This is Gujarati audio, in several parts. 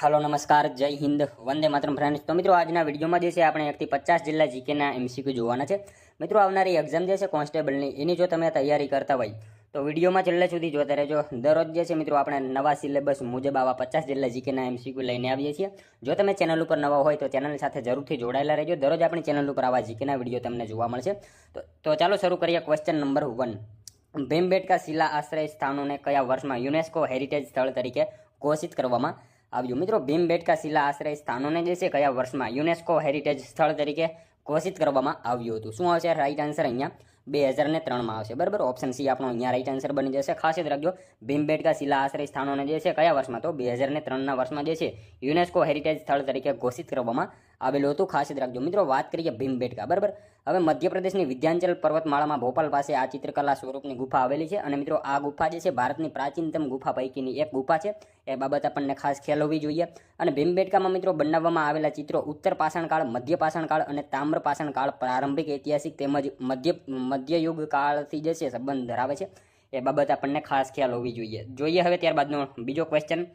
हेलो नमस्कार जय हिंद वंदे मातरम फ्रेंड्स। तो मित्रों આજના વિડીયોમાં જે છે આપણે 1 થી 50 જિલ્લા જીકેના એમસીક્યુ જોવાના છે। મિત્રો આવનારી એક્ઝામ જે છે કોન્સ્ટેબલની એની જો તમે તૈયારી કરતા હોય તો વિડીયોમાં છેલ્લે સુધી જોતા રહેજો। દરરોજ જે છે મિત્રો આપણે નવા સિલેબસ મુજબ આવા 50 જિલ્લા જીકેના એમસીક્યુ લઈને આવીએ છીએ। જો તમે ચેનલ ઉપર નવા હોય તો ચેનલ સાથે જરૂરથી જોડાયેલા રહેજો। દરરોજ આપણી ચેનલ ઉપર આવા જીકેના વિડીયો તમને જોવા મળશે। તો ચાલો શરૂ કરીએ। ક્વેશ્ચન નંબર 1, ભીમબેટકા શિલા આશ્રય સ્થાનોને કયા વર્ષમાં યુનેસ્કો હેરિટેજ સ્થળ તરીકે ઘોષિત કરવામાં આવ્યું? મિત્રો ભીમબેટકા શિલા આશ્રય સ્થાનોને જે છે કયા વર્ષમાં યુનેસ્કો હેરિટેજ સ્થળ તરીકે ઘોષિત કરવામાં આવ્યું હતું? શું આવશે રાઈટ આન્સર? અહીંયા 2003માં આવશે। બરાબર, ઓપ્શન સી આપણો અહીંયા રાઈટ આન્સર બની જશે। ખાસ યાદ રાખજો, ભીમબેટકા શિલા આશ્રય સ્થાનોને જે છે કયા વર્ષમાં? તો 2003ના વર્ષમાં જે છે યુનેસ્કો હેરિટેજ સ્થળ તરીકે ઘોષિત કરવામાં આવેલું હતું। ખાસ યાદ રાખજો મિત્રો। વાત કરીએ ભીમબેટકા, બરાબર। હવે મધ્યપ્રદેશની વિંધ્યાચલ પર્વતમાળામાં ભોપાલ પાસે આ ચિત્રકલા સ્વરૂપની ગુફા આવેલી છે અને મિત્રો આ ગુફા જે છે ભારતની પ્રાચીનતમ ગુફા પૈકીની એક ગુફા છે। એ બાબત આપણને ખાસ ખ્યાલ હોવી જોઈએ। અને ભીમબેટકામાં મિત્રો બનાવવામાં આવેલા ચિત્રો ઉત્તર પાષાણકાળ, મધ્ય પાષાણકાળ અને તામ્ર પાષાણકાળ, પ્રારંભિક ઐતિહાસિક તેમજ મધ્યયુગ કાળથી જે છે સંબંધ ધરાવે છે। એ બાબત આપણને ખાસ ખ્યાલ હોવી જોઈએ। હવે ત્યારબાદનો બીજો ક્વેશ્ચન,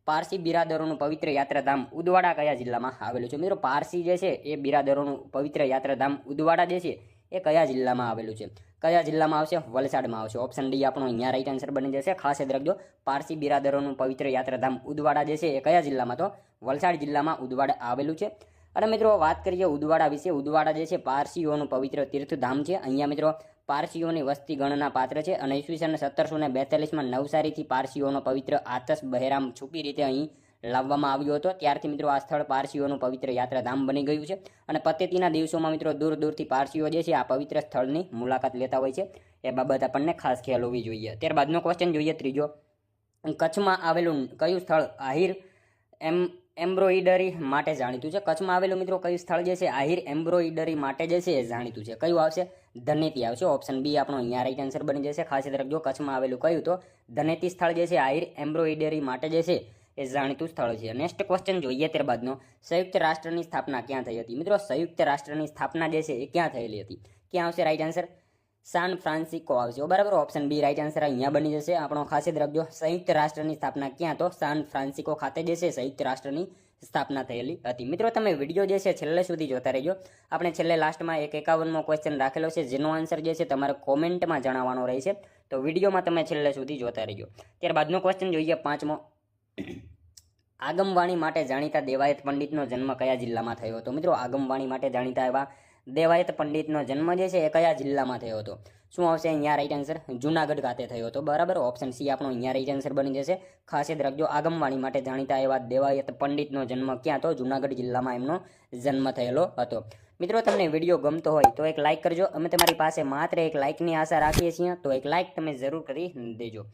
પારસી બિરાદરોનું પવિત્ર યાત્રાધામ ઉદવાડા કયા જિલ્લામાં આવેલું છે? મિત્રો પારસી જે છે એ બિરાદરોનું પવિત્ર યાત્રાધામ ઉદવાડા જે છે એ કયા જિલ્લામાં આવેલું છે? કયા જિલ્લામાં આવશે? વલસાડમાં આવશે। ઓપ્શન ડી આપણો અહીંયા રાઈટ આન્સર બની જશે। ખાસ યાદ રાખજો, પારસી બિરાદરોનું પવિત્ર યાત્રાધામ ઉદવાડા જે છે એ કયા જિલ્લામાં? તો વલસાડ જિલ્લામાં ઉદવાડા આવેલું છે। અને મિત્રો વાત કરીએ ઉદવાડા વિશે। ઉદવાડા જે છે પારસીઓનું પવિત્ર તીર્થધામ છે। અહીંયા મિત્રો પારસીઓની વસ્તી ગણના પાત્ર છે અને ઈસવીસન 1742માં નવસારીથી પારસીઓનો પવિત્ર આતશ બહેરામ છુપી રીતે અહીં લાવવામાં આવ્યો હતો। ત્યારથી મિત્રો આ સ્થળ પારસીઓનું પવિત્ર યાત્રાધામ બની ગયું છે અને પતેતીના દિવસોમાં મિત્રો દૂર દૂરથી પારસીઓ જે છે આ પવિત્ર સ્થળની મુલાકાત લેતા હોય છે। એ બાબત આપણને ખાસ ખ્યાલ હોવી જોઈએ। ત્યારબાદનો ક્વેશ્ચન જોઈએ ત્રીજો, કચ્છમાં આવેલું કયું સ્થળ આહિર એમ્બ્રોઇડરી માટે જાણીતું છે? કચ્છમાં આવેલું મિત્રો કયું સ્થળ જે છે આહિર એમ્બ્રોઇડરી માટે જે છે એ જાણીતું છે? કયું આવશે? ધનેતી આવશે। ઓપ્શન બી આપણો અહીંયા રાઈટ આન્સર બની જશે। ખાસ યાદ રાખજો, કચ્છમાં આવેલું કયું? તો ધનેતી સ્થળ જે છે આહિર એમ્બ્રોઇડરી માટે જે છે એ જાણીતું સ્થળ છે। નેક્સ્ટ ક્વેશ્ચન જોઈએ ત્યારબાદનો, સંયુક્ત રાષ્ટ્રની સ્થાપના ક્યાં થઈ હતી? મિત્રો સંયુક્ત રાષ્ટ્રની સ્થાપના જે છે એ ક્યાં થયેલી હતી? ક્યાં આવશે રાઈટ આન્સર? સાન ફ્રાન્સિસ્કો આવશે। બરાબર, ઓપ્શન બી રાઈટ આન્સર અહીંયા બની જશે આપણો। ખાસ યાદ રાખજો, સંયુક્ત રાષ્ટ્રની સ્થાપના ક્યાં? તો સાન ફ્રાન્સિસ્કો ખાતે જે છે સંયુક્ત રાષ્ટ્રની સ્થાપના થયેલી હતી। મિત્રો તમે વિડીયો જે છે છેલ્લે સુધી જોતા રહેજો। આપણે છેલ્લે લાસ્ટમાં એક 51મો ક્વેશ્ચન રાખેલો છે જેનો આન્સર જે છે તમારે કોમેન્ટમાં જણાવવાનો રહેશે। તો વિડીયોમાં તમે છેલ્લે સુધી જોતા રહેજો। ત્યારબાદનો ક્વેશ્ચન જોઈએ 5મો, આગમવાણી માટે જાણીતા દેવાયત પંડિતનો જન્મ કયા જિલ્લામાં થયો હતો? મિત્રો આગમવાણી માટે જાણીતા એવા દેવાયત પંડિતનો જન્મ જે છે એ કયા જિલ્લામાં થયો હતો? શું આવશે અહીંયા રાઈટ આન્સર? જુનાગઢ ખાતે થયો હતો। બરાબર, ઓપ્શન સી આપણો અહીંયા રાઈટ આન્સર બની જશે। ખાસ યાદ રાખજો, આગમવાણી માટે જાણીતા એવા દેવાયત પંડિતનો જન્મ ક્યાં? તો જુનાગઢ જિલ્લામાં એમનો જન્મ થયેલો હતો। મિત્રો તમને વિડીયો ગમતો હોય તો એક લાઇક કરજો। અમે તમારી પાસે માત્ર એક લાઇકની આશા રાખીએ છીએ, તો એક લાઇક તમે જરૂર કરી દેજો।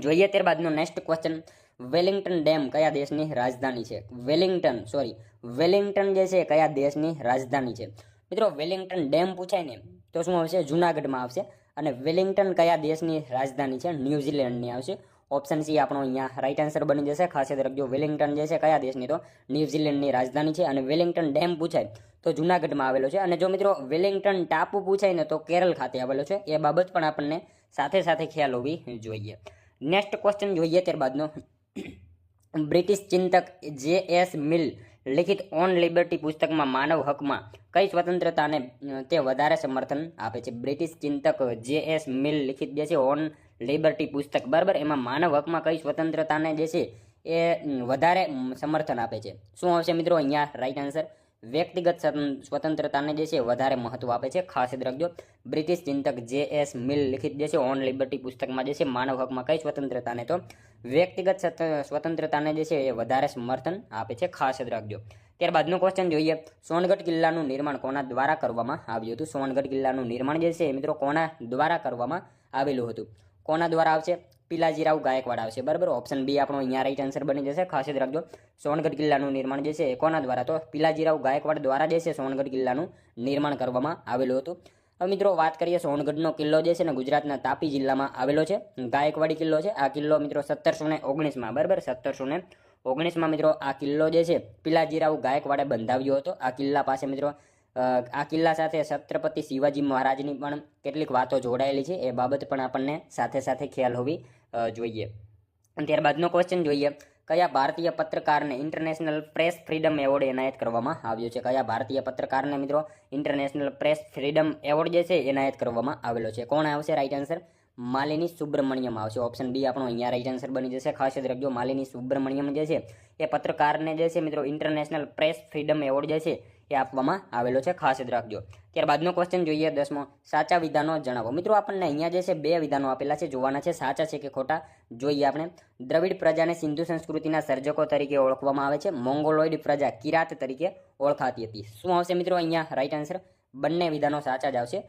જોઈએ ત્યારબાદનો નેક્સ્ટ ક્વેશ્ચન, વેલિંગ્ટન ડેમ કયા દેશની રાજધાની છે? વેલિંગ્ટન જે છે કયા દેશની રાજધાની છે? મિત્રો વેલિંગ્ટન ડેમ પૂછાય ને તો શું આવશે? જુનાગઢમાં આવશે। અને વેલિંગ્ટન કયા દેશની રાજધાની છે? ન્યૂઝીલેન્ડની આવશે। ઓપ્શન સી આપણો અહીંયા રાઈટ આન્સર બની જશે। ખાસ યાદ રાખજો, વેલિંગ્ટન જે છે કયા દેશની? તો ન્યૂઝીલેન્ડની રાજધાની છે। અને વેલિંગ્ટન ડેમ પૂછાય તો જુનાગઢમાં આવેલો છે। અને જો મિત્રો વેલિંગ્ટન ટાપુ પૂછાય ને તો કેરળ ખાતે આવેલો છે। એ બાબત પણ આપણને સાથે સાથે ખ્યાલ હોવી જોઈએ। નેક્સ્ટ ક્વેશ્ચન જોઈએ ત્યારબાદનો, બ્રિટિશ ચિંતક જે.એસ. મિલ લિખિત ઓન લિબર્ટી પુસ્તકમાં માનવ હકમાં કઈ સ્વતંત્રતાને તે વધારે સમર્થન આપે છે? બ્રિટિશ ચિંતક જે.એસ. મિલ લિખિત જે છે ઓન લિબર્ટી પુસ્તક, બરાબર, એમાં માનવ હકમાં કઈ સ્વતંત્રતાને જે છે એ વધારે સમર્થન આપે છે? શું આવશે મિત્રો અહીંયા રાઈટ આન્સર? વ્યક્તિગત સ્વતંત્રતાને જે છે વધારે મહત્વ આપે છે। ખાસ યાદ રાખજો, બ્રિટિશ ચિંતક જે.એસ. મિલ લિખિત જે છે ઓન લિબર્ટી પુસ્તકમાં જે છે માનવ હકમાં કઈ સ્વતંત્રતાને? તો વ્યક્તિગત સ્વતંત્રતાને જે છે એ વધારે સમર્થન આપે છે। ખાસ યાદ રાખજો। ત્યારબાદનો ક્વેશ્ચન જોઈએ, સોનગઢ કિલ્લાનું નિર્માણ કોના દ્વારા કરવામાં આવ્યું હતું? સોનગઢ કિલ્લાનું નિર્માણ જે છે મિત્રો કોના દ્વારા કરવામાં આવેલું હતું? કોના દ્વારા આવશે? પિલાજીરાવ ગાયકવાડ આવશે। બરાબર, ઓપ્શન બી આપણો અહીંયા રાઈટ આન્સર બની જશે। ખાસ યાદ રાખજો, સોનગઢ કિલ્લાનું નિર્માણ જે છે એ કોના દ્વારા? તો પિલાજીરાવ ગાયકવાડ દ્વારા જે છે સોનગઢ કિલ્લાનું નિર્માણ કરવામાં આવેલું હતું। હવે મિત્રો વાત કરીએ, સોનગઢનો કિલ્લો જે છે ને ગુજરાતના તાપી જિલ્લામાં આવેલો છે। ગાયકવાડી કિલ્લો છે। આ કિલ્લો મિત્રો 1719માં, બરાબર, 1719માં મિત્રો આ કિલ્લો જે છે પિલાજીરાવ ગાયકવાડે બંધાવ્યો હતો। આ કિલ્લા પાસે મિત્રો આ કિલ્લા સાથે છત્રપતિ શિવાજી મહારાજની પણ કેટલીક વાતો જોડાયેલી છે। એ બાબત પણ આપણને સાથે સાથે ખ્યાલ હોવી જોઈએ। ત્યારબાદનો ક્વેશ્ચન જોઈએ, કયા ભારતીય પત્રકારને ઇન્ટરનેશનલ પ્રેસ ફ્રીડમ એવોર્ડ એનાયત કરવામાં આવ્યો છે? કયા ભારતીય પત્રકારને મિત્રો ઇન્ટરનેશનલ પ્રેસ ફ્રીડમ એવોર્ડ જે છે એનાયત કરવામાં આવેલો છે? કોણ આવશે રાઈટ આન્સર? માલિની સુબ્રમણ્યમ આવશે. ઓપ્શન બી આપણો અહીંયા રાઈટ આન્સર બની જશે. ખાસ યાદ રાખજો, માલિની સુબ્રમણ્યમ જે છે એ પત્રકારને જે છે મિત્રો ઇન્ટરનેશનલ પ્રેસ ફ્રીડમ એવોર્ડ જે છે એ આપવામાં આવેલો છે. ખાસ યાદ રાખજો. ત્યારબાદનો ક્વેશ્ચન જોઈએ 10મો. સાચા વિધાનો જણાવો. મિત્રો આપણને અહીંયા જે છે 2 વિધાનો આપેલા છે, જોવાના છે સાચા છે કે ખોટા. જોઈએ આપણે. દ્રવિડ પ્રજાને સિંધુ સંસ્કૃતિના સર્જકો તરીકે ઓળખવામાં આવે છે. મોંગોલોઇડ પ્રજા કિરાત તરીકે ઓળખાતી હતી. શું આવશે મિત્રો અહીંયા રાઈટ આન્સર? બંને વિધાનો સાચા જ આવશે.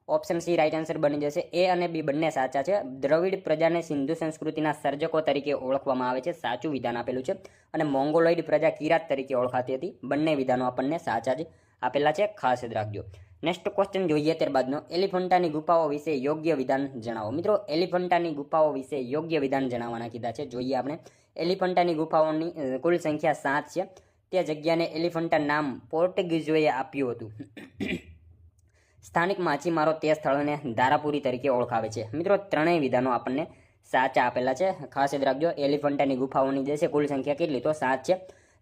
ઓપ્શન સી રાઈટ આન્સર બની જશે. એ અને બી બંને સાચા છે. દ્રવિડ પ્રજાને સિંધુ સંસ્કૃતિના સર્જકો તરીકે ઓળખવામાં આવે છે, સાચું વિધાન આપેલું છે. અને મોંગોલોઇડ પ્રજા કિરાત તરીકે ઓળખાતી હતી. બંને વિધાનો આપણને સાચા જ આપેલા છે. ખાસ યાદ રાખજો. નેક્સ્ટ ક્વેશ્ચન જોઈએ ત્યારબાદનો. એલિફન્ટાની ગુફાઓ વિશે યોગ્ય વિધાન જણાવો. મિત્રો એલિફન્ટાની ગુફાઓ વિશે યોગ્ય વિધાન જણાવવાના કીધા છે. જોઈએ આપણે. એલિફન્ટાની ગુફાઓની કુલ સંખ્યા 7 છે. તે જગ્યાને એલિફન્ટા નામ પોર્ટુગીઝોએ આપ્યું હતું. સ્થાનિક માછીમારો તે સ્થળને ધારાપુરી તરીકે ઓળખાવે છે. મિત્રો ત્રણેય વિધાનો આપણને સાચા આપેલા છે. ખાસ યાદ રાખજો. એલિફન્ટાની ગુફાઓની જે છે કુલ સંખ્યા કેટલી? તો 7 છે.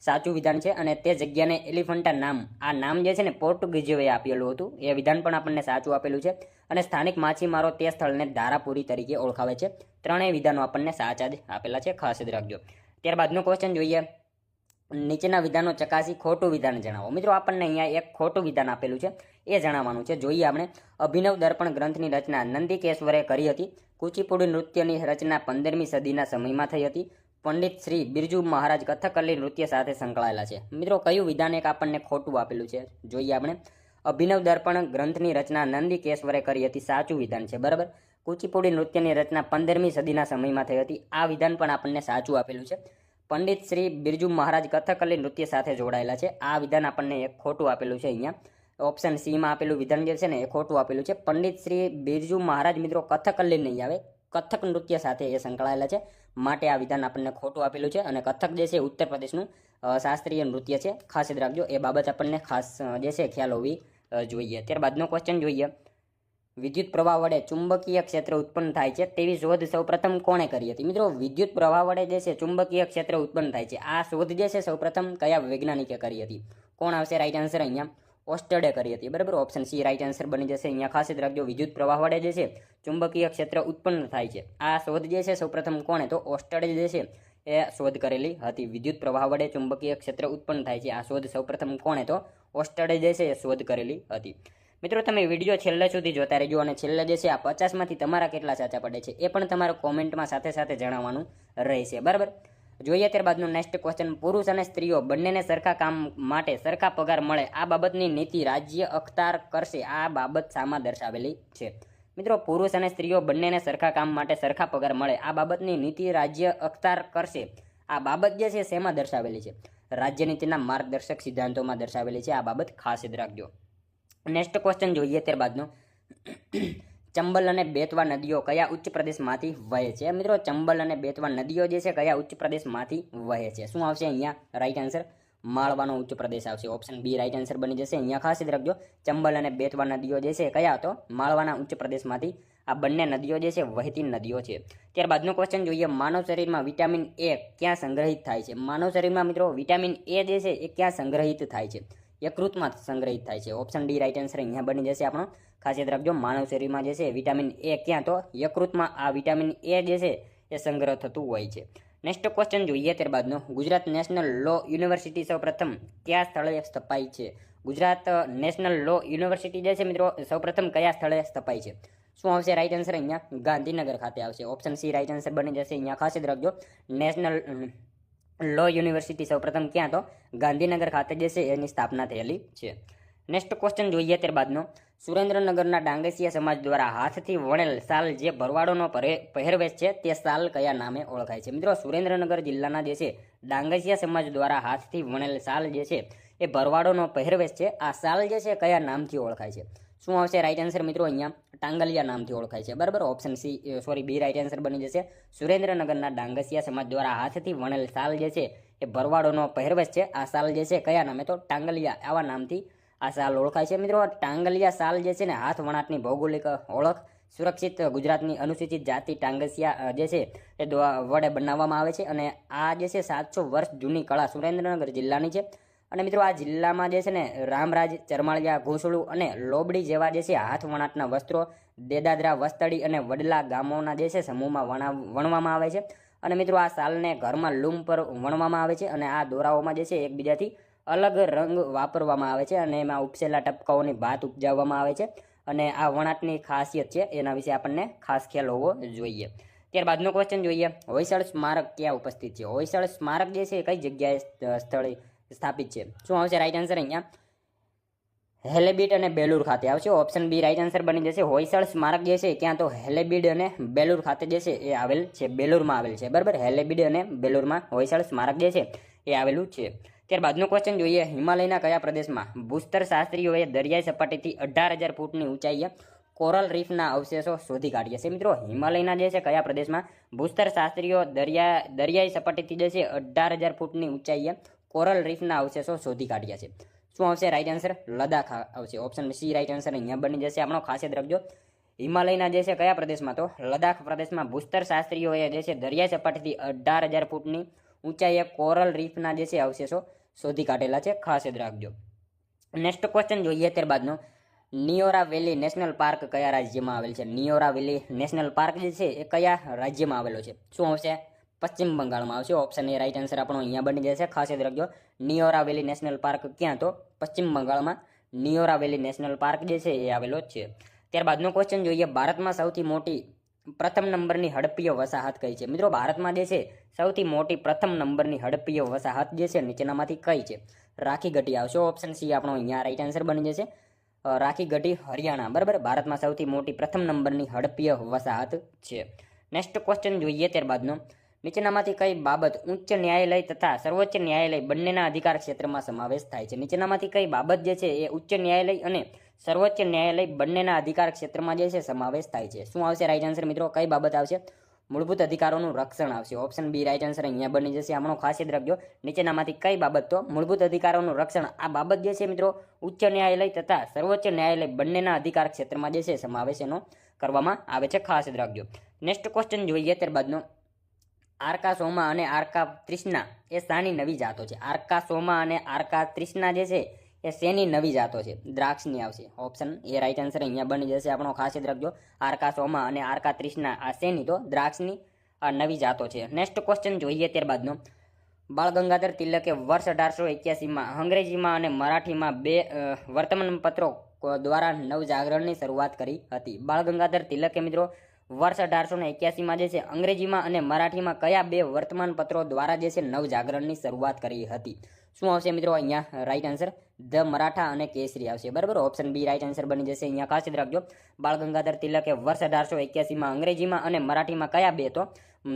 સાચું વિધાન છે. અને તે જગ્યાને એલિફન્ટા નામ, આ નામ જે છે ને પોર્ટુગીઝોએ આપેલું હતું. એ વિધાન પણ આપણને સાચું આપેલું છે. અને સ્થાનિક માછીમારો તે સ્થળને ધારાપુરી તરીકે ઓળખાવે છે. ત્રણેય વિધાનો આપણને સાચા જ આપેલા છે. ખાસ યાદ રાખજો. ત્યારબાદનો ક્વેશ્ચન જોઈએ. નીચેના વિધાનો ચકાસી ખોટું વિધાન જણાવો. મિત્રો આપણને અહીંયા એક ખોટું વિધાન આપેલું છે, એ જણાવવાનું છે. જોઈએ આપણે. અભિનવ દર્પણ ગ્રંથની રચના નંદિકેશ્વરે કરી હતી. કુચીપુડી નૃત્યની રચના 15મી સદીના સમયમાં થઈ હતી. પંડિત શ્રી બિરજુ મહારાજ કથકલી નૃત્ય સાથે સંકળાયેલા છે. મિત્રો કયું વિધાન એક આપણને ખોટું આપેલું છે? જોઈએ આપણે. અભિનવ દર્પણ ગ્રંથની રચના નંદિકેશ્વરે કરી હતી, સાચું વિધાન છે. બરાબર. કુચીપુડી નૃત્યની રચના 15મી સદીના સમયમાં થઈ હતી, આ વિધાન પણ આપણને સાચું આપેલું છે. પંડિત શ્રી બિરજુ મહારાજ કથકલી નૃત્ય સાથે જોડાયેલા છે, આ વિધાન આપણને એક ખોટું આપેલું છે. અહીંયા ઓપ્શન સીમાં આપેલું વિધાન જે છે ને એ ખોટું આપેલું છે. પંડિત શ્રી બિરજુ મહારાજ મિત્રો કથકલી નહીં આવે, કથક નૃત્ય સાથે એ સંકળાયેલા છે, માટે આ વિધાન આપણને ખોટું આપેલું છે. અને કથક જે છે ઉત્તર પ્રદેશનું શાસ્ત્રીય નૃત્ય છે. ખાસ યાદ રાખજો, એ બાબત આપણને ખાસ જે છે ખ્યાલ હોવી જોઈએ. ત્યારબાદનો ક્વેશ્ચન જોઈએ. વિદ્યુત પ્રવાહ વડે ચુંબકીય ક્ષેત્ર ઉત્પન્ન થાય છે તેવી શોધ સૌપ્રથમ કોણે કરી હતી? મિત્રો વિદ્યુત પ્રવાહ વડે જે છે ચુંબકીય ક્ષેત્ર ઉત્પન્ન થાય છે, આ શોધ જે છે સૌપ્રથમ કયા વૈજ્ઞાનિકે કરી હતી? કોણ આવશે રાઈટ આન્સર? અહીંયા ઓસ્ટર્ડે કરી હતી. બરાબર. ઓપ્શન સી રાઈટ આન્સર બની જશે. અહીંયા ખાસ યાદ રાખજો, વિદ્યુત પ્રવાહ વડે જે છે ચુંબકીય ક્ષેત્ર ઉત્પન્ન થાય છે, આ શોધ જે છે સૌપ્રથમ કોણે? તો ઓસ્ટર્ડે જે છે એ શોધ કરેલી હતી. વિદ્યુત પ્રવાહ વડે ચુંબકીય ક્ષેત્ર ઉત્પન્ન થાય છે, આ શોધ સૌપ્રથમ કોણે? તો ઓસ્ટર્ડે જે છે એ શોધ કરેલી હતી. મિત્રો તમે વિડીયો છેલ્લે સુધી જોતા રહેજો. અને છેલ્લે જે છે આ 50માંથી તમારા કેટલા સાચા પડે છે એ પણ તમારે કોમેન્ટમાં સાથે સાથે જણાવવાનું રહેશે. બરાબર. જોઈએ ત્યારબાદનો નેક્સ્ટ ક્વેશ્ચન. પુરુષ અને સ્ત્રીઓ બંનેને સરખા કામ માટે સરખા પગાર મળે આ બાબતની નીતિ રાજ્ય અખતાર કરશે, આ બાબત શામાં દર્શાવેલી છે? મિત્રો પુરુષ અને સ્ત્રીઓ બંનેને સરખા કામ માટે સરખા પગાર મળે આ બાબતની નીતિ રાજ્ય અખતાર કરશે, આ બાબત જે છે શેમાં દર્શાવેલી છે? રાજ્ય નીતિના માર્ગદર્શક સિદ્ધાંતોમાં દર્શાવેલી છે. આ બાબત ખાસ યાદ રાખજો. નેક્સ્ટ ક્વેશ્ચન જોઈએ ત્યારબાદનો. ચંબલ અને બેતવા નદીઓ કયા ઉચ્ચ પ્રદેશમાંથી વહે છે? મિત્રો ચંબલ અને બેતવા નદીઓ જે છે કયા ઉચ્ચ પ્રદેશમાંથી વહે છે? શું આવશે અહીંયા રાઈટ આન્સર? માળવાનો ઉચ્ચ પ્રદેશ આવશે. ઓપ્શન બી રાઈટ આન્સર બની જશે. અહીંયા ખાસ યાદ રાખજો, ચંબલ અને બેતવા નદીઓ જે છે કયા? તો માળવાના ઉચ્ચ પ્રદેશમાંથી આ બંને નદીઓ જે છે વહેતી નદીઓ છે. ત્યારબાદનો ક્વેશ્ચન જોઈએ. માનવ શરીરમાં વિટામિન એ ક્યાં સંગ્રહિત થાય છે? માનવ શરીરમાં મિત્રો વિટામિન એ જે છે એ ક્યાં સંગ્રહિત થાય છે? યકૃતમાં સંગ્રહિત થાય છે. ઓપ્શન ડી રાઈટ આન્સર અહીંયા બની જશે આપણો. ખાસ યાદ રાખજો, માનવ શરીરમાં જે છે વિટામિન એ ક્યાં? તો યકૃતમાં આ વિટામિન એ જે છે એ સંગ્રહ થતું હોય છે. નેક્સ્ટ ક્વેશ્ચન જોઈએ ત્યારબાદનો. ગુજરાત નેશનલ લો યુનિવર્સિટી સૌપ્રથમ કયા સ્થળે સ્થપાઈ છે? ગુજરાત નેશનલ લો યુનિવર્સિટી જે છે મિત્રો સૌપ્રથમ કયા સ્થળે સ્થપાઈ છે? શું આવશે રાઈટ આન્સર? અહીંયા ગાંધીનગર ખાતે આવશે. ઓપ્શન સી રાઈટ આન્સર બની જશે. અહીંયા ખાસ યાદ રાખજો, નેશનલ લો યુનિવર્સિટી સૌપ્રથમ ક્યાં? તો ગાંધીનગર ખાતે જે છે એની સ્થાપના થયેલી છે. નેક્સ્ટ ક્વેશ્ચન જોઈએ ત્યારબાદનો. સુરેન્દ્રનગરના ડાંગસિયા સમાજ દ્વારા હાથથી વણેલ શાલ જે ભરવાડોનો પહેરવેશ છે તે શાલ કયા નામે ઓળખાય છે? મિત્રો સુરેન્દ્રનગર જિલ્લાના જે છે ડાંગસિયા સમાજ દ્વારા હાથથી વણેલ શાલ જે છે એ ભરવાડોનો પહેરવેશ છે, આ શાલ જે છે કયા નામથી ઓળખાય છે? શું આવશે રાઈટ આન્સર? મિત્રો અહીંયા ટાંગલિયા નામથી ઓળખાય છે. બરાબર. Option C B right answer બની જશે. સુરેન્દ્રનગરના ડાંગસિયા સમાજ દ્વારા હાથથી વણેલ શાલ જે છે એ ભરવાડોનો પહેરવેશ છે, આ શાલ જે છે કયા નામે? તો ટાંગલિયા આવા નામથી આ શાલ ઓળખાય છે. મિત્રો ટાંગલિયા શાલ જે છે ને હાથ વણાટની ભૌગોલિક ઓળખ સુરક્ષિત ગુજરાતની અનુસૂચિત જાતિ ટાંગસિયા જે છે એ વડે બનાવવામાં આવે છે અને આ જે છે 700 વર્ષ જૂની કળા સુરેન્દ્રનગર જિલ્લાની છે અને મિત્રો આ જિલ્લામાં જે છે ને રામરાજ, ચરમાળિયા, ઘોસડું અને લોબડી જેવા જે છે હાથ વણાટના વસ્ત્રો દેદાદરા, વસ્તડી અને વડલા ગામોના જે છે સમૂહમાં વણવામાં આવે છે અને મિત્રો આ શાલને ઘરમાં લૂમ પર વણવામાં આવે છે અને આ દોરાઓમાં જે છે એકબીજાથી અલગ રંગ વાપરવામાં આવે છે અને એમાં ઉપસેલા ટપકાઓની ભાત ઉપજાવવામાં આવે છે અને આ વણાટની ખાસિયત છે એના વિશે આપણને ખાસ ખ્યાલ હોવો જોઈએ. ત્યારબાદનો ક્વેશ્ચન જોઈએ, હોયસળ સ્મારક ક્યાં ઉપસ્થિત છે? હોયસળ સ્મારક જે છે કઈ જગ્યાએ સ્થળે સ્થાપિત છે? શું આવશે રાઈટ આન્સર? અહીંયા હેલેબીડ અને બેલુર ખાતે આવશે. ઓપ્શન બી રાઈટ આન્સર બની જશે. હોયસળ સ્મારક જે છે ક્યાં તો હેલેબીડ અને બેલુર ખાતે જે છે એ આવેલ છે, બેલુરમાં આવેલ છે, બરાબર. હેલેબીડ અને બેલુરમાં હોયસળ સ્મારક જે છે એ આવેલું છે. ત્યારબાદનો ક્વેશ્ચન જોઈએ, હિમાલયના કયા પ્રદેશમાં ભૂસ્તર શાસ્ત્રીઓએ દરિયાઈ સપાટીથી 18,000 ફૂટની ઊંચાઈએ કોરલ રીફના અવશેષો શોધી કાઢ્યા છે? મિત્રો હિમાલયના જે છે કયા પ્રદેશમાં ભૂસ્તર શાસ્ત્રીઓ દરિયાઈ સપાટીથી જે છે 18,000 ફૂટની ઊંચાઈએ કોરલ રીફના અવશેષો શોધી કાઢ્યા છે? શું આવશે રાઈટ આન્સર? લદ્દાખ આવશે. ઓપ્શન સી રાઈટ આન્સર અહીંયા બની જશે. આપણો ખાસ યાદ રાખજો, હિમાલયના જે છે કયા પ્રદેશમાં? તો લદ્દાખ પ્રદેશમાં ભૂસ્તર શાસ્ત્રીઓએ જે છે દરિયાઈ સપાટીથી 18,000 ફૂટની ઊંચાઈએ કોરલ રીફના જે છે અવશેષો શોધી કાઢેલા છે. ખાસ યાદ રાખજો. નેક્સ્ટ ક્વેશ્ચન જોઈએ ત્યારબાદનો, નિયોરા વેલી નેશનલ પાર્ક કયા રાજ્યમાં આવેલ છે? નિયોરા વેલી નેશનલ પાર્ક જે છે એ કયા રાજ્યમાં આવેલો છે? શું આવશે? પશ્ચિમ બંગાળમાં આવશે. ઓપ્શન એ રાઈટ આન્સર આપણો અહીંયા બની જશે. ખાસ યાદ રાખજો, નિયોરા વેલી નેશનલ પાર્ક ક્યાં? તો પશ્ચિમ બંગાળમાં નિયોરા વેલી નેશનલ પાર્ક જે છે એ આવેલો છે. ત્યારબાદનો ક્વેશ્ચન જોઈએ, ભારતમાં સૌથી મોટી પ્રથમ નંબરની હડપ્પીય વસાહત કઈ છે? મિત્રો ભારતમાં જે છે સૌથી મોટી પ્રથમ નંબરની હડપ્પીય વસાહત જે છે નીચેનામાંથી કઈ છે? રાખી ગઢી આવશે. ઓપ્શન સી આપણો અહીંયા રાઈટ આન્સર બની જશે. રાખી ગઢી હરિયાણા, બરાબર. ભારતમાં સૌથી મોટી પ્રથમ નંબરની હડપ્પીય વસાહત છે. નેક્સ્ટ ક્વેશ્ચન જોઈએ ત્યારબાદનો, નીચેનામાંથી કઈ બાબત ઉચ્ચ ન્યાયાલય તથા સર્વોચ્ચ ન્યાયાલય બંનેના અધિકાર ક્ષેત્રમાં સમાવેશ થાય છે? નીચેનામાંથી કઈ બાબત જે છે એ ઉચ્ચ ન્યાયાલય અને સર્વોચ્ચ ન્યાયાલય બંનેના અધિકાર ક્ષેત્રમાં જે છે સમાવેશ થાય છે? શું આવશે રાઈટ આન્સર મિત્રો? કઈ બાબત આવશે? મૂળભૂત અધિકારોનું રક્ષણ આવશે. ઓપ્શન બી રાઈટ આન્સર અહીંયા બની જશે. આમનો ખાસ યાદ રાખજો, નીચેનામાંથી કઈ બાબત? તો મૂળભૂત અધિકારોનું રક્ષણ. આ બાબત જે છે મિત્રો ઉચ્ચ ન્યાયાલય તથા સર્વોચ્ચ ન્યાયાલય બંનેના અધિકાર ક્ષેત્રમાં જે છે સમાવેશ એનો કરવામાં આવે છે. ખાસ યાદ રાખજો. નેક્સ્ટ ક્વેશ્ચન જોઈએ ત્યારબાદનો, આર્કા સોમા અને આર્કા ત્રિષ્ણા એ શાની નવી જાતો છે? આર્કા સોમા અને આર્કા ત્રિષ્ણા જે છે એ શેની નવી જાતો છે? દ્રાક્ષની આવશે. ઓપ્શન એ રાઈટ આન્સર અહીંયા બની જશે. આપણો ખાસ યાદ રાખજો, આર્કા સોમા અને આર્કા ત્રિષ્ણા આ શેની? તો દ્રાક્ષની આ નવી જાતો છે. નેક્સ્ટ ક્વેશ્ચન જોઈએ ત્યારબાદનો, બાળ ગંગાધર તિલકે વર્ષ 1881માં અંગ્રેજીમાં અને મરાઠીમાં 2 વર્તમાનપત્રો દ્વારા નવજાગરણની શરૂઆત કરી હતી? બાળ ગંગાધર તિલકે મિત્રો વર્ષ 1881માં જે છે અંગ્રેજીમાં અને મરાઠીમાં કયા 2 વર્તમાનપત્રો દ્વારા જે છે નવજાગરણની શરૂઆત કરી હતી? શું આવશે મિત્રો અહીંયા રાઈટ આન્સર? ધ મરાઠા અને કેસરી આવશે, બરાબર. ઓપ્શન બી રાઈટ આન્સર બની જશે. અહીંયા ખાસ યાદ રાખજો, બાળ ગંગાધર તિલકે વર્ષ 1881માં અંગ્રેજીમાં અને મરાઠીમાં કયા 2? તો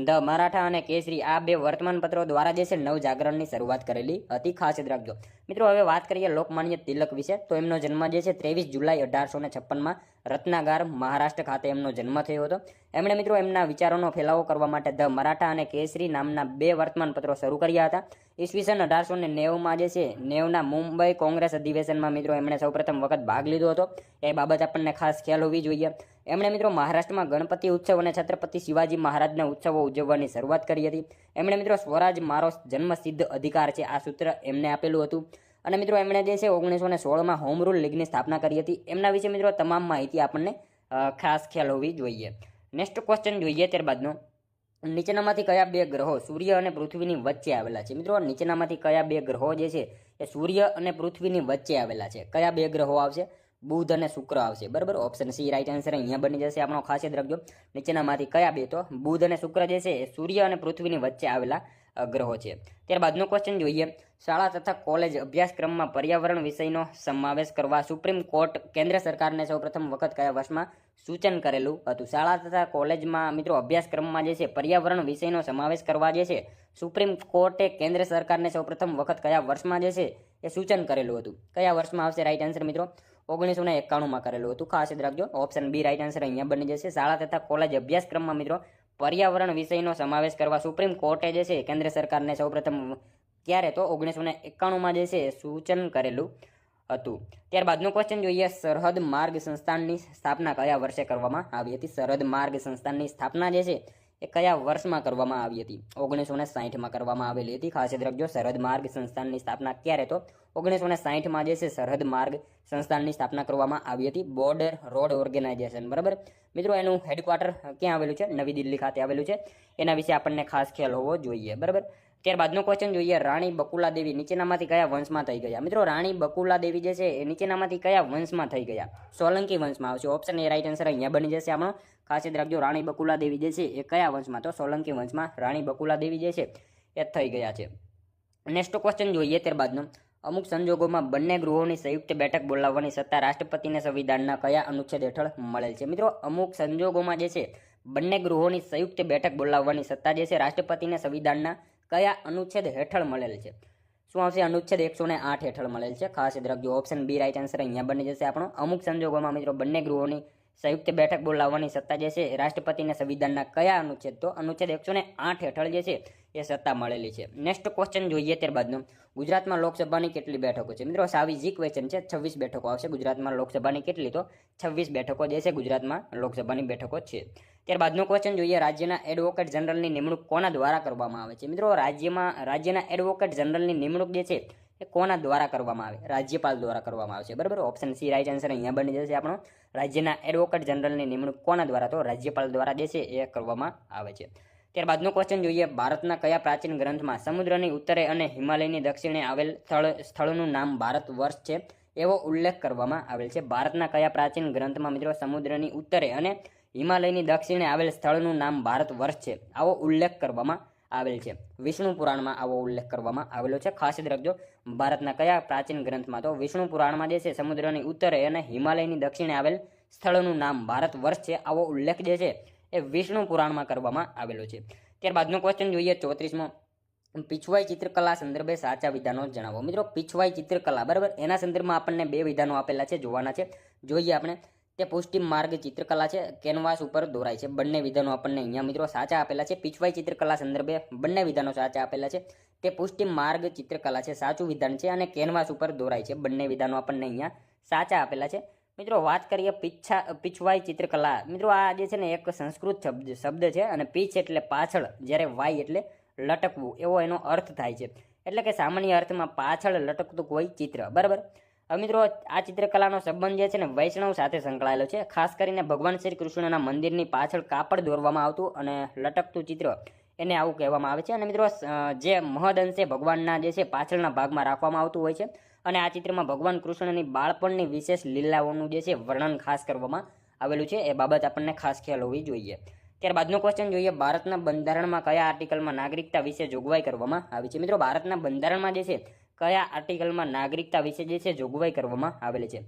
ધ મરાઠા અને કેસરી આ 2 વર્તમાનપત્રો દ્વારા જે છે નવજાગરણની શરૂઆત કરેલી હતી. ખાસ યાદ રાખજો મિત્રો. હવે વાત કરીએ લોકમાન્ય તિલક વિશે. તો એમનો જન્મ જે છે 23 જુલાઈ 1856માં રત્નાગાર મહારાષ્ટ્ર ખાતે એમનો જન્મ થયો હતો. એમણે મિત્રો એમના વિચારોનો ફેલાવો કરવા માટે ધ મરાઠા અને કેસરી નામના 2 વર્તમાનપત્રો શરૂ કર્યા હતા. ઈસવીસન 1890માં જે છે 90ના મુંબઈ કોંગ્રેસ અધિવેશનમાં મિત્રો એમણે સૌપ્રથમ વખત ભાગ લીધો હતો. એ બાબત આપણને ખાસ ખ્યાલ હોવી જોઈએ. એમણે મિત્રો મહારાષ્ટ્રમાં ગણપતિ ઉત્સવ અને છત્રપતિ શિવાજી મહારાજના ઉત્સવો ઉજવવાની શરૂઆત કરી હતી. એમણે મિત્રો સ્વરાજ મારો જન્મસિદ્ધ અધિકાર છે આ સૂત્ર એમને આપેલું હતું. અને મિત્રો એમણે જે છે 1916માં હોમ રૂલ લીગની સ્થાપના કરી હતી. એમના વિશે મિત્રો તમામ માહિતી આપણને ખાસ ખ્યાલ હોવી જોઈએ. નેક્સ્ટ ક્વેશ્ચન જોઈએ ત્યારબાદનો, નીચેનામાંથી કયા 2 ગ્રહો સૂર્ય અને પૃથ્વીની વચ્ચે આવેલા છે? મિત્રો નીચેનામાંથી કયા 2 ગ્રહો જે છે એ સૂર્ય અને પૃથ્વીની વચ્ચે આવેલા છે? કયા 2 ગ્રહો આવશે? બુધ અને શુક્ર આવશે, બરાબર. ઓપ્શન સી રાઈટ આન્સર અહીંયા બની જશે. આપણો ખાસ યાદ રાખજો, નીચેનામાંથી કયા 2? તો બુધ અને શુક્ર જે છે એ સૂર્ય અને પૃથ્વીની વચ્ચે આવેલા ગ્રહો છે. ત્યારબાદનો ક્વેશ્ચન જોઈએ, શાળા તથા કોલેજ અભ્યાસક્રમમાં પર્યાવરણ વિષયનો સમાવેશ કરવા સુપ્રીમ કોર્ટ કેન્દ્ર સરકારને સૌપ્રથમ વખત કયા વર્ષમાં સૂચન કરેલું હતું? શાળા તથા કોલેજમાં મિત્રો અભ્યાસક્રમમાં જે છે પર્યાવરણ વિષયનો સમાવેશ કરવા જે છે સુપ્રીમ કોર્ટે કેન્દ્ર સરકારને સૌપ્રથમ વખત કયા વર્ષમાં જે છે એ સૂચન કરેલું હતું? કયા વર્ષમાં આવશે રાઈટ આન્સર મિત્રો? 1991માં કરેલું હતું. ખાસ યાદ રાખજો, ઓપ્શન બી રાઈટ આન્સર અહીંયા બની જશે. શાળા તથા કોલેજ અભ્યાસક્રમમાં મિત્રો પર્યાવરણ વિષયનો સમાવેશ કરવા સુપ્રીમ કોર્ટે જે છે કેન્દ્ર સરકારને સૌપ્રથમ ક્યારે? તો 1991માં જે છે સૂચન કરેલું હતું। ત્યારબાદનો ક્વેશ્ચન જોઈએ, સરહદ માર્ગ સંસ્થાનની સ્થાપના કયા વર્ષે કરવામાં આવી હતી? સરહદ માર્ગ સંસ્થાનની સ્થાપના જે છે એ કયા વર્ષમાં કરવામાં આવી હતી? 1960માં કરવામાં આવેલી હતી। ખાસ યાદ રાખજો, સરહદ માર્ગ સંસ્થાનની સ્થાપના ક્યારે? તો 1960માં જે છે સરહદ માર્ગ સંસ્થાનની સ્થાપના કરવામાં આવી હતી, બોર્ડર રોડ ઓર્ગેનાઇઝેશન, બરાબર મિત્રો। એનું હેડક્વાર્ટર ક્યાં આવેલું છે? નવી દિલ્હી ખાતે આવેલું છે। એના વિશે આપણને ખાસ ખ્યાલ હોવો જોઈએ, બરાબર। ત્યારબાદનો ક્વેશ્ચન જોઈએ, રાણી બકુલા દેવી નીચેનામાંથી કયા વંશમાં થઈ ગયા? મિત્રો રાણી બકુલા દેવી જે છે એ નીચેનામાંથી કયા વંશમાં થઈ ગયા? સોલંકી વંશમાં આવશે। ઓપ્શન એ રાઈટ આન્સર અહીંયા બની જશે આપણો। ખાસ યાદ રાખજો, રાણી બકુલા દેવી જે છે એ કયા વંશમાં? તો સોલંકી વંશમાં રાણી બકુલા દેવી જે છે એ થઈ ગયા છે। નેક્સ્ટ ક્વેશ્ચન જોઈએ ત્યારબાદનો, અમુક સંજોગોમાં બંને ગૃહોની સંયુક્ત બેઠક બોલાવવાની સત્તા રાષ્ટ્રપતિને સંવિધાનના કયા અનુચ્છેદ હેઠળ મળેલ છે? મિત્રો અમુક સંજોગોમાં જે છે બંને ગૃહોની સંયુક્ત બેઠક બોલાવવાની સત્તા જે છે રાષ્ટ્રપતિને સંવિધાનના કયા અનુચ્છેદ હેઠળ મળેલ છે? શું આવશે? અનુચ્છેદ 108 હેઠળ મળેલ છે। ખાસ યાદ રાખજો, ઓપ્શન બી રાઈટ આન્સર અહીંયા બની જશે આપણો। અમુક સંજોગોમાં મિત્રો બંને ગૃહોની સંયુક્ત બેઠક બોલાવવાની સત્તા જે છે રાષ્ટ્રપતિને સંવિધાનના કયા અનુચ્છેદ? તો અનુચ્છેદ 108 હેઠળ જે છે એ સત્તા મળેલી છે। નેક્સ્ટ ક્વેશ્ચન જોઈએ ત્યારબાદનો, ગુજરાતમાં લોકસભાની કેટલી બેઠકો છે? મિત્રો સાવ ઈઝી ક્વેશ્ચન છે, 26 બેઠકો આવશે। ગુજરાતમાં લોકસભાની કેટલી? તો 26 બેઠકો જે છે ગુજરાતમાં લોકસભાની બેઠકો છે। ત્યારબાદનો ક્વેશ્ચન જોઈએ, રાજ્યના એડવોકેટ જનરલની નિમણૂક કોના દ્વારા કરવામાં આવે છે? મિત્રો રાજ્યના એડવોકેટ જનરલની નિમણૂક જે છે એ કોના દ્વારા કરવામાં આવે? રાજ્યપાલ દ્વારા કરવામાં આવશે, બરાબર। ઓપ્શન સી રાઈટ આન્સર અહીંયા બની જશે આપણો। રાજ્યના એડવોકેટ જનરલની નિમણૂક કોના દ્વારા? તો રાજ્યપાલ દ્વારા જે છે એ કરવામાં આવે છે। ત્યારબાદનો ક્વેશ્ચન જોઈએ, ભારતના કયા પ્રાચીન ગ્રંથમાં સમુદ્રની ઉત્તરે અને હિમાલયની દક્ષિણે આવેલ સ્થળનું નામ ભારત વર્ષ છે એવો ઉલ્લેખ કરવામાં આવેલ છે? ભારતના કયા પ્રાચીન ગ્રંથમાં મિત્રો સમુદ્રની ઉત્તરે અને હિમાલયની દક્ષિણે આવેલ સ્થળનું નામ ભારત વર્ષ છે આવો ઉલ્લેખ કરવામાં આવેલ છે? વિષ્ણુ પુરાણમાં આવો ઉલ્લેખ કરવામાં આવેલો છે। ખાસ યાદ રાખજો, ભારતના કયા પ્રાચીન ગ્રંથમાં? તો વિષ્ણુ પુરાણમાં જે છે સમુદ્રની ઉત્તરે અને હિમાલયની દક્ષિણે આવેલ સ્થળનું નામ ભારત વર્ષ છે આવો ઉલ્લેખ જે છે એ વિષ્ણુ પુરાણમાં કરવામાં આવેલો છે। ત્યારબાદનો ક્વેશ્ચન જોઈએ 34મો, પીછવાઈ ચિત્રકલા સંદર્ભે સાચા વિધાનો જણાવો। મિત્રો પીછવાઈ ચિત્રકલા, બરાબર, એના સંદર્ભમાં આપણને બે વિધાનો આપેલા છે, જોવાના છે। જોઈએ આપણે, તે પુષ્ટિ માર્ગ ચિત્રકલા છે, કેનવાસ ઉપર દોરાય છે। બંને વિધાનો આપણને અહીંયા મિત્રો સાચા આપેલા છે। પીછવાઈ ચિત્રકલા સંદર્ભે બંને વિધાનો સાચા આપેલા છે। તે પુષ્ટિ માર્ગ ચિત્રકલા છે સાચું વિધાન છે, અને કેનવાસ ઉપર દોરાય છે બંને વિધાનો આપણને અહીંયા સાચા આપેલા છે। મિત્રો વાત કરીએ પીછવાઈ ચિત્રકલા, મિત્રો આ જે છે ને એક સંસ્કૃત શબ્દ છે, અને પીછ એટલે પાછળ, જ્યારે વાઈ એટલે લટકવું એવો એનો અર્થ થાય છે। એટલે કે સામાન્ય અર્થમાં પાછળ લટકતું કોઈ ચિત્ર, બરાબર। હવે મિત્રો આ ચિત્રકલાનો સંબંધ જે છે ને વૈષ્ણવ સાથે સંકળાયેલો છે। ખાસ કરીને ભગવાન શ્રી કૃષ્ણના મંદિરની પાછળ કાપડ દોરવામાં આવતું અને લટકતું ચિત્ર, એને આવું કહેવામાં આવે છે। અને મિત્રો જે મહદઅંશે ભગવાનના જે છે પાછળના ભાગમાં રાખવામાં આવતું હોય છે, અને આ ચિત્રમાં ભગવાન કૃષ્ણની બાળપણની વિશેષ લીલાઓનું જે છે વર્ણન ખાસ કરવામાં આવેલું છે। એ બાબત આપણને ખાસ ખ્યાલ હોવી જોઈએ। ત્યારબાદનો ક્વેશ્ચન જોઈએ, ભારતના બંધારણમાં કયા આર્ટિકલમાં નાગરિકતા વિશે જોગવાઈ કરવામાં આવી છે? મિત્રો ભારતના બંધારણમાં જે છે કયા આર્ટિકલમાં નાગરિકતા વિશે જે છે જોગવાઈ કરવામાં આવેલી છે?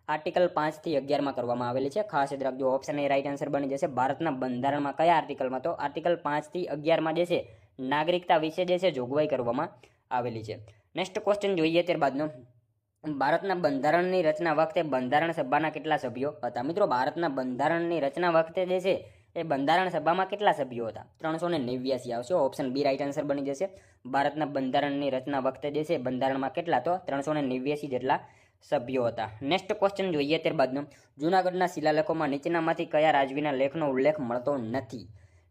આર્ટિકલ 5 થી 11માં કરવામાં આવેલી છે। ખાસ યાદ રાખજો, ઓપ્શન એ રાઈટ આન્સર બની જશે। ભારતના બંધારણમાં કયા આર્ટિકલમાં? તો આર્ટિકલ 5 થી 11માં જે છે નાગરિકતા વિશે જે છે જોગવાઈ કરવામાં આવેલી છે। નેક્સ્ટ ક્વેશ્ચન જોઈએ ત્યારબાદનો, ભારતના બંધારણની રચના વખતે બંધારણ સભાના કેટલા સભ્યો હતા? મિત્રો ભારતના બંધારણની રચના વખતે જે છે એ બંધારણ સભામાં કેટલા સભ્યો હતા? 389 આવશે। ઓપ્શન બી રાઈટ આન્સર બની જશે। ભારતના બંધારણની રચના વખતે જે છે બંધારણમાં કેટલા? તો 389 જેટલા સભ્યો હતા। નેક્સ્ટ ક્વેશ્ચન જોઈએ ત્યારબાદનો, જૂનાગઢના શિલાલેખોમાં નીચેનામાંથી કયા રાજવીના લેખનો ઉલ્લેખ મળતો નથી?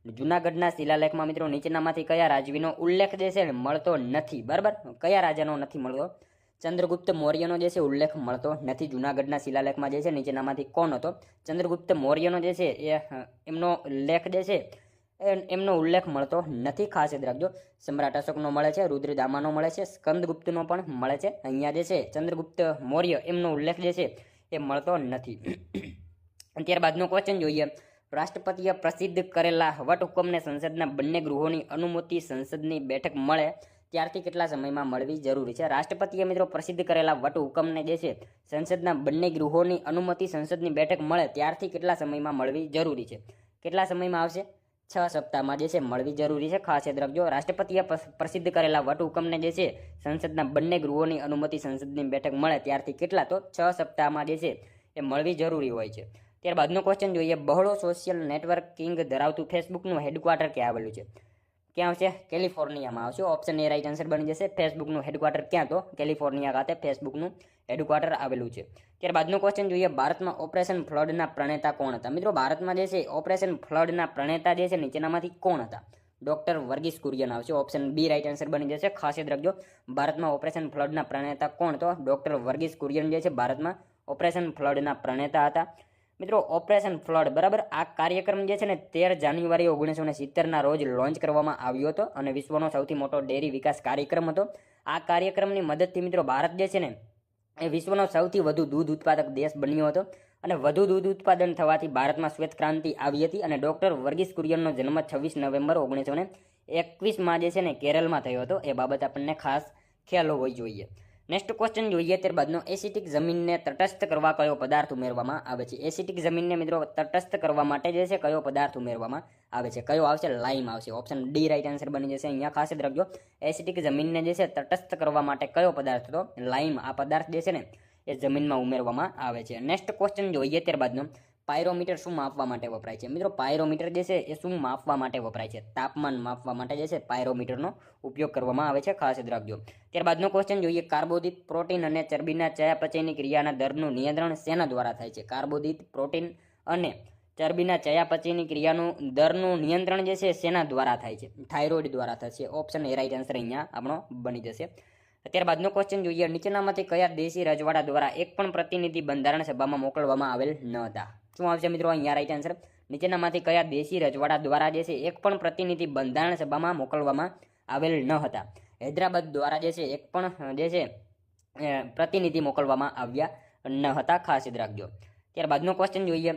જૂનાગઢના શિલાલેખમાં મિત્રો નીચેનામાંથી કયા રાજવીનો ઉલ્લેખ જે છે મળતો નથી? બરાબર, કયા રાજાનો નથી મળતો? ચંદ્રગુપ્ત મૌર્યનો જે છે ઉલ્લેખ મળતો નથી જૂનાગઢના શિલાલેખમાં જે છે નીચેનામાંથી કોણ હતો? ચંદ્રગુપ્ત મૌર્યનો જે છે એ એમનો લેખ જે છે એમનો ઉલ્લેખ મળતો નથી। ખાસ યાદ રાખજો, સમ્રાટ અશોકનો મળે છે, રુદ્રદામાનો મળે છે, સ્કંદગુપ્તનો પણ મળે છે। અહીંયા જે છે ચંદ્રગુપ્ત મૌર્ય એમનો ઉલ્લેખ જે છે એ મળતો નથી। ત્યારબાદનો ક્વેશ્ચન જોઈએ, રાષ્ટ્રપતિએ પ્રસિદ્ધ કરેલા વટહુકમને સંસદના બંને ગૃહોની અનુમતિ સંસદની બેઠક મળે ત્યારથી કેટલા સમયમાં મળવી જરૂરી છે? રાષ્ટ્રપતિએ મિત્રો પ્રસિદ્ધ કરેલા વટહુકમને જે છે સંસદના બંને ગૃહોની અનુમતિ સંસદની બેઠક મળે ત્યારથી કેટલા સમયમાં મળવી જરૂરી છે? કેટલા સમયમાં આવશે? 6 સપ્તાહમાં જે છે મળવી જરૂરી છે। ખાસ યાદ રાખજો, રાષ્ટ્રપતિએ પ્રસિદ્ધ કરેલા વટહુકમને જે છે સંસદના બંને ગૃહોની અનુમતિ સંસદની બેઠક મળે ત્યારથી કેટલા? તો 6 સપ્તાહમાં જે છે એ મળવી જરૂરી હોય છે। ત્યારબાદનો ક્વેશ્ચન જોઈએ, બહોળો સોશિયલ નેટવર્કિંગ ધરાવતું ફેસબુકનું હેડક્વાર્ટર ક્યાં આવેલું છે? ક્યાં આવશે? કેલિફોર્નિયામાં આવશે. ઓપ્શન એ રાઈટ આન્સર બની જશે. ફેસબુકનું હેડક્વાર્ટર ક્યાં? તો કેલિફોર્નિયા ખાતે ફેસબુકનું હેડક્વાર્ટર આવેલું છે. ત્યારબાદનો ક્વેશ્ચન જોઈએ, ભારતમાં ઓપરેશન ફ્લડના પ્રણેતા કોણ હતા? મિત્રો ભારતમાં જે છે ઓપરેશન ફ્લડના પ્રણેતા જે છે નીચેનામાંથી કોણ હતા? ડોક્ટર વર્ગીસ કુરિયન આવશે. ઓપ્શન બી રાઈટ આન્સર બની જશે. ખાસ યાદ રાખજો, ભારતમાં ઓપરેશન ફ્લડના પ્રણેતા કોણ? તો ડોક્ટર વર્ગીસ કુરિયન જે છે ભારતમાં ઓપરેશન ફ્લડના પ્રણેતા હતા. મિત્રો ઓપરેશન ફ્લડ બરાબર આ કાર્યક્રમ જે છે ને 13 જાન્યુઆરી 1970ના રોજ લોન્ચ કરવામાં આવ્યો હતો અને વિશ્વનો સૌથી મોટો ડેરી વિકાસ કાર્યક્રમ હતો. આ કાર્યક્રમની મદદથી મિત્રો ભારત જે છે ને એ વિશ્વનો સૌથી વધુ દૂધ ઉત્પાદક દેશ બન્યો હતો અને વધુ દૂધ ઉત્પાદન થવાથી ભારતમાં શ્વેત ક્રાંતિ આવી હતી અને ડોક્ટર વર્ગીસ કુરિયનનો જન્મ 26 નવેમ્બર 1921માં જે છે ને કેરળમાં થયો હતો. એ બાબત આપણને ખાસ ખ્યાલ હોવો જોઈએ. નેક્સ્ટ ક્વેશ્ચન જોઈએ, ત્યારબાદનો એસિટિક જમીનને તટસ્થ કરવા કયો પદાર્થ ઉમેરવામાં આવે છે? એસિટિક જમીનને મિત્રો તટસ્થ કરવા માટે જે છે કયો પદાર્થ ઉમેરવામાં આવે છે? કયો આવશે? લાઇમ આવશે. ઓપ્શન ડી રાઈટ આન્સર બની જશે. અહીંયા ખાસ યાદ રાખજો, એસિટિક જમીનને જે છે તટસ્થ કરવા માટે કયો પદાર્થ? તો લાઇમ આ પદાર્થ જે છે ને એ જમીનમાં ઉમેરવામાં આવે છે. નેક્સ્ટ ક્વેશ્ચન જોઈએ, ત્યારબાદનો પાયરોમીટર શું માપવા માટે વપરાય છે? મિત્રો પાયરોમીટર જે છે એ શું માપવા માટે વપરાય છે? તાપમાન માપવા માટે જે છે પાયરોમીટરનો ઉપયોગ કરવામાં આવે છે. ખાસ યાદ રાખજો. ત્યારબાદનો ક્વેશ્ચન જોઈએ, કાર્બોદિત પ્રોટીન અને ચરબીના ચયાપચયની ક્રિયાના દરનું નિયંત્રણ શેના દ્વારા થાય છે? કાર્બોદિત પ્રોટીન અને ચરબીના ચયાપચયની ક્રિયાનું દરનું નિયંત્રણ જે છે શેના દ્વારા થાય છે? થાઇરોઇડ દ્વારા થશે. ઓપ્શન એ રાઈટ આન્સર અહીંયા આપણો બની જશે. ત્યારબાદનો ક્વેશ્ચન જોઈએ, નીચેનામાંથી કયા દેશી રજવાડા દ્વારા એક પણ પ્રતિનિધિ બંધારણ સભામાં મોકલવામાં આવેલ ન હતા? શું આવશે મિત્રો અહીંયા રાઈટ આન્સર? નીચેનામાંથી કયા દેશી રજવાડા દ્વારા જે છે એક પણ પ્રતિનિધિ બંધારણ સભામાં મોકલવામાં આવેલ ન હતા? હૈદરાબાદ દ્વારા જે છે એક પણ જે છે પ્રતિનિધિ મોકલવામાં આવ્યા ન હતા. ખાસ યાદ રાખજો. ત્યારબાદનો ક્વેશ્ચન જોઈએ,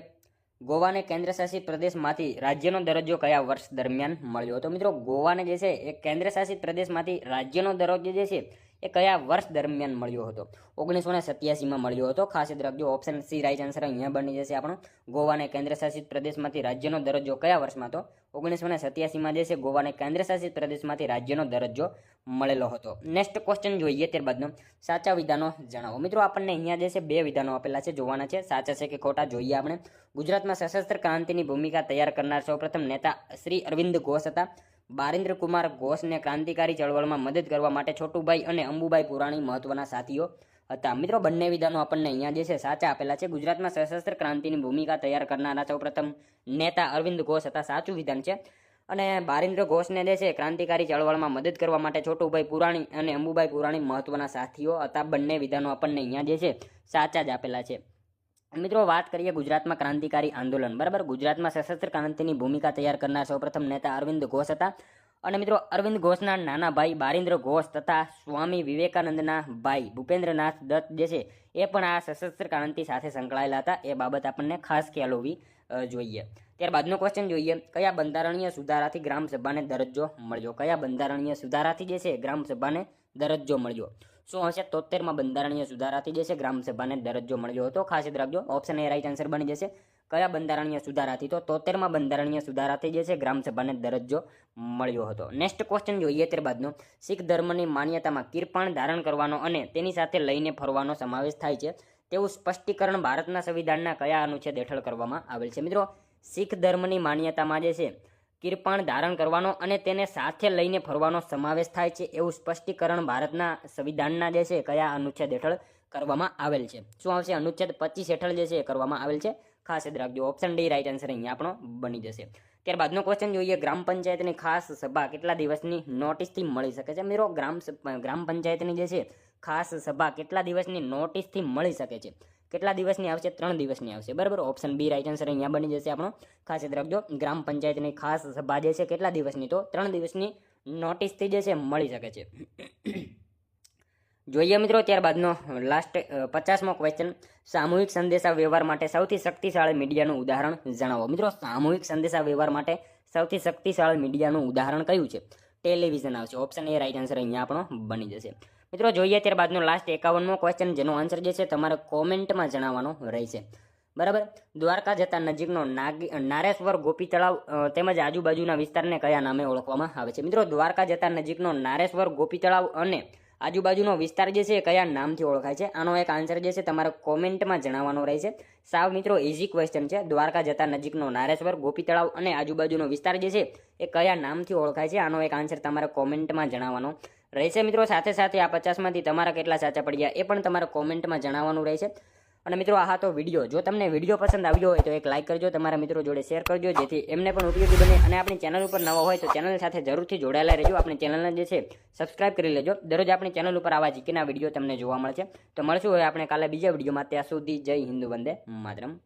ગોવાને કેન્દ્રશાસિત પ્રદેશમાંથી રાજ્યનો દરજ્જો કયા વર્ષ દરમિયાન મળ્યો હતો? મિત્રો ગોવાને જે છે એ કેન્દ્રશાસિત પ્રદેશમાંથી રાજ્યનો દરજ્જો જે છે એ કયા વર્ષ દરમિયાન મળ્યો હતો? 1987માં મળ્યો હતો. ખાસ યાદ રાખજો, ઓપ્શન સી રાઈટ આન્સર અહીંયા બની જશે આપણો. ગોવાને કેન્દ્રશાસિત પ્રદેશમાંથી રાજ્યનો દરજ્જો કયા વર્ષમાં? તો 1987માં જે છે ગોવાને કેન્દ્રશાસિત પ્રદેશમાંથી રાજ્યનો દરજ્જો મળેલો હતો. નેક્સ્ટ ક્વેશ્ચન જોઈએ, ત્યારબાદનો સાચા વિધાનો જણાવો. મિત્રો આપણને અહીંયા જે છે 2 વિધાનો આપેલા છે, જોવાના છે. સાચા છે કે ખોટા જોઈએ આપણે. ગુજરાતમાં સશસ્ત્ર ક્રાંતિની ભૂમિકા તૈયાર કરનાર સૌપ્રથમ નેતા શ્રી અરવિંદ ઘોષ હતા. બારિન્દ્ર કુમાર ઘોષને ક્રાંતિકારી ચળવળમાં મદદ કરવા માટે છોટુભાઈ અને અંબુભાઈ પુરાણી મહત્વના સાથીઓ હતા. મિત્રો બંને વિધાનો આપણને અહીંયા જે છે સાચા આપેલા છે. ગુજરાતમાં સશસ્ત્ર ક્રાંતિની ભૂમિકા તૈયાર કરનારા સૌપ્રથમ નેતા અરવિંદ ઘોષ હતા, સાચું વિધાન છે. અને બારિન્દ્ર ઘોષને જે છે ક્રાંતિકારી ચળવળમાં મદદ કરવા માટે છોટુભાઈ પુરાણી અને અંબુભાઈ પુરાણી મહત્વના સાથીઓ હતા. બંને વિધાનો આપણને અહીંયા જે છે સાચા જ આપેલા છે. મિત્રો વાત કરીએ ગુજરાતમાં ક્રાંતિકારી આંદોલન બરાબર. ગુજરાતમાં સશસ્ત્ર ક્રાંતિની ભૂમિકા તૈયાર કરનાર સૌપ્રથમ નેતા અરવિંદ ઘોષ હતા. અને મિત્રો અરવિંદ ઘોષના નાના ભાઈ બારિન્દ્ર ઘોષ તથા સ્વામી વિવેકાનંદના ભાઈ ભૂપેન્દ્રનાથ દત્ત જે છે એ પણ આ સશસ્ત્ર ક્રાંતિ સાથે સંકળાયેલા હતા. એ બાબત આપણને ખાસ ખ્યાલ હોવી જોઈએ. ત્યારબાદનો ક્વેશ્ચન જોઈએ, કયા બંધારણીય સુધારાથી ગ્રામસભાને દરજ્જો મળ્યો? કયા બંધારણીય સુધારાથી જે છે ગ્રામસભાને દરજ્જો મળ્યો? શું હશે? 73માં બંધારણીય સુધારાથી જે છે ગ્રામસભાને દરજ્જો મળ્યો હતો. ખાસ યાદ રાખજો, ઓપ્શન એ રાઈટ આન્સર બની જશે. કયા બંધારણીય સુધારાથી? તો 73માં બંધારણીય સુધારાથી જે છે ગ્રામસભાને દરજ્જો મળ્યો હતો. નેક્સ્ટ ક્વેશ્ચન જોઈએ, ત્યારબાદનો શીખ ધર્મની માન્યતામાં કિરપાણ ધારણ કરવાનો અને તેની સાથે લઈને ફરવાનો સમાવેશ થાય છે તેવું સ્પષ્ટીકરણ ભારતના સંવિધાનના કયા અનુચ્છેદ હેઠળ કરવામાં આવેલ છે? મિત્રો શીખ ધર્મની માન્યતામાં જે છે કિરપાણ ધારણ કરવાનો અને તેને સાથે લઈને ફરવાનો સમાવેશ થાય છે એવું સ્પષ્ટીકરણ ભારતના સંવિધાનના જે છે કયા અનુચ્છેદ હેઠળ કરવામાં આવેલ છે? શું આવશે? અનુચ્છેદ 25 હેઠળ જે છે કરવામાં આવેલ છે. ખાસ યાદ રાખજો, ઓપ્શન ડી રાઈટ આન્સર અહીંયા આપણો બની જશે. ત્યારબાદનો ક્વેશ્ચન જોઈએ, ગ્રામ પંચાયતની ખાસ સભા કેટલા દિવસની નોટિસથી મળી શકે છે? મિત્રો ગ્રામ પંચાયતની જે છે ખાસ સભા કેટલા દિવસની નોટિસથી મળી શકે છે? કેટલા દિવસની આવશે? 3 દિવસની આવશે બરાબર. ઓપ્શન બી રાઈટ આન્સર અહીંયા બની જશે આપણો. ખાસ યાદ રાખજો, ગ્રામ પંચાયતની ખાસ સભા જે છે કેટલા દિવસની? તો 3 દિવસની નોટિસથી જે છે મળી શકે છે. જોઈએ મિત્રો ત્યારબાદનો લાસ્ટ 50મો ક્વેશ્ચન, સામૂહિક સંદેશા વ્યવહાર માટે સૌથી શક્તિશાળી મીડિયાનું ઉદાહરણ જણાવો. મિત્રો સામૂહિક સંદેશા વ્યવહાર માટે સૌથી શક્તિશાળી મીડિયાનું ઉદાહરણ કયું છે? ટેલિવિઝન આવશે. ઓપ્શન એ રાઈટ આન્સર અહીંયા આપણો બની જશે. મિત્રો જોઈએ ત્યારબાદનો લાસ્ટ 51મો ક્વેશ્ચન, જેનો આન્સર જે છે તમારે કોમેન્ટમાં જણાવવાનો રહેશે બરાબર. દ્વારકા જતા નજીકનો નારેશ્વર ગોપી તળાવ તેમજ આજુબાજુના વિસ્તારને કયા નામે ઓળખવામાં આવે છે? મિત્રો દ્વારકા જતા નજીકનો નારેશ્વર ગોપી તળાવ અને આજુબાજુનો વિસ્તાર જે છે એ કયા નામથી ઓળખાય છે? આનો એક આન્સર જે છે તમારે કોમેન્ટમાં જણાવવાનો રહેશે. સાવ મિત્રો ઇઝી ક્વેશ્ચન છે. દ્વારકા જતા નજીકનો નારેશ્વર, ગોપી તળાવ અને આજુબાજુનો વિસ્તાર જે છે એ કયા નામથી ઓળખાય છે? આનો એક આન્સર તમારે કોમેન્ટમાં જણાવવાનો રહેશે મિત્રો. સાથે સાથે આ 50માંથી તમારા કેટલા સાચા પડ્યા એ પણ તમારે કોમેન્ટમાં જણાવવાનું રહેશે. અને મિત્રો આ તો વિડીયો, જો તમને વિડીયો પસંદ આવ્યો હોય તો એક લાઇક કરજો, તમારા મિત્રો જોડે શેર કરજો, જેથી એમને પણ ઉપયોગી બને. અને આપણી ચેનલ ઉપર નવા હોય તો ચેનલ સાથે જરૂરથી જોડાયેલા રહેજો. આપણી ચેનલને જે છે સબસ્ક્રાઇબ કરી લેજો. દરરોજ આપણી ચેનલ ઉપર આવા જીકેના વિડીયો તમને જોવા મળશે. તો મળશું હવે આપણે કાલે બીજા વિડીયોમાં. ત્યાં સુધી જય હિન્દ, વંદે માતરમ.